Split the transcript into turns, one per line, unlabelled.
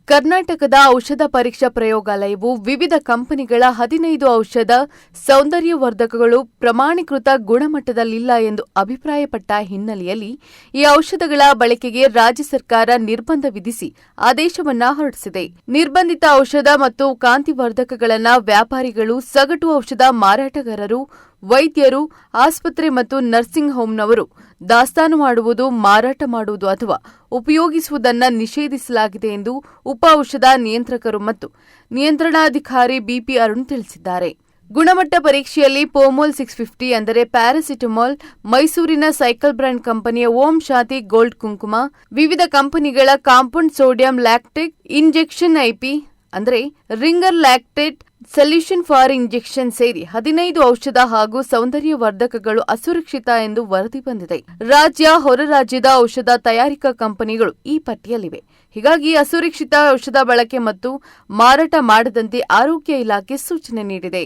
ಕರ್ನಾಟಕದ ಔಷಧ ಪರೀಕ್ಷಾ ಪ್ರಯೋಗಾಲಯವು ವಿವಿಧ ಕಂಪನಿಗಳ 15 ಔಷಧ ಸೌಂದರ್ಯವರ್ಧಕಗಳು ಪ್ರಮಾಣೀಕೃತ ಗುಣಮಟ್ಟದಲ್ಲಿಲ್ಲ ಎಂದು ಅಭಿಪ್ರಾಯಪಟ್ಟ ಹಿನ್ನೆಲೆಯಲ್ಲಿ ಈ ಔಷಧಗಳ ಬಳಕೆಗೆ ರಾಜ್ಯ ಸರ್ಕಾರ ನಿರ್ಬಂಧ ವಿಧಿಸಿ ಆದೇಶವನ್ನ ಹೊರಡಿಸಿದೆ. ನಿರ್ಬಂಧಿತ ಔಷಧ ಮತ್ತು ಕಾಂತಿವರ್ಧಕಗಳನ್ನು ವ್ಯಾಪಾರಿಗಳು, ಸಗಟು ಔಷಧ ಮಾರಾಟಗಾರರು, ವೈದ್ಯರು, ಆಸ್ಪತ್ರೆ ಮತ್ತು ನರ್ಸಿಂಗ್ ಹೋಂನವರು ದಾಸ್ತಾನು ಮಾಡುವುದು, ಮಾರಾಟ ಮಾಡುವುದು ಅಥವಾ ಉಪಯೋಗಿಸುವುದನ್ನು ನಿಷೇಧಿಸಲಾಗಿದೆ ಎಂದು ಉಪ ಔಷಧ ನಿಯಂತ್ರಕರು ಮತ್ತು ನಿಯಂತ್ರಣಾಧಿಕಾರಿ ಬಿಪಿ ಅರುಣ್ ತಿಳಿಸಿದ್ದಾರೆ. ಗುಣಮಟ್ಟ ಪರೀಕ್ಷೆಯಲ್ಲಿ ಪೋಮೋಲ್ 650 ಅಂದರೆ ಪ್ಯಾರಾಸಿಟಮಾಲ್, ಮೈಸೂರಿನ ಸೈಕಲ್ ಬ್ರ್ಯಾಂಡ್ ಕಂಪನಿಯ ಓಂ ಶಾಂತಿ ಗೋಲ್ಡ್ ಕುಂಕುಮ, ವಿವಿಧ ಕಂಪನಿಗಳ compound sodium lactate injection IP ಅಂದರೆ ringer lactate solution for injection ಸೇರಿ 15 ಔಷಧ ಹಾಗೂ ಸೌಂದರ್ಯವರ್ಧಕಗಳು ಅಸುರಕ್ಷಿತ ಎಂದು ವರದಿ ಬಂದಿದೆ. ರಾಜ್ಯ, ಹೊರ ರಾಜ್ಯದ ಔಷಧ ತಯಾರಿಕಾ ಕಂಪನಿಗಳು ಈ ಪಟ್ಟಿಯಲ್ಲಿವೆ. ಹೀಗಾಗಿ ಅಸುರಕ್ಷಿತ ಔಷಧ ಬಳಕೆ ಮತ್ತು ಮಾರಾಟ ಮಾಡದಂತೆ ಆರೋಗ್ಯ ಇಲಾಖೆ ಸೂಚನೆ ನೀಡಿದೆ.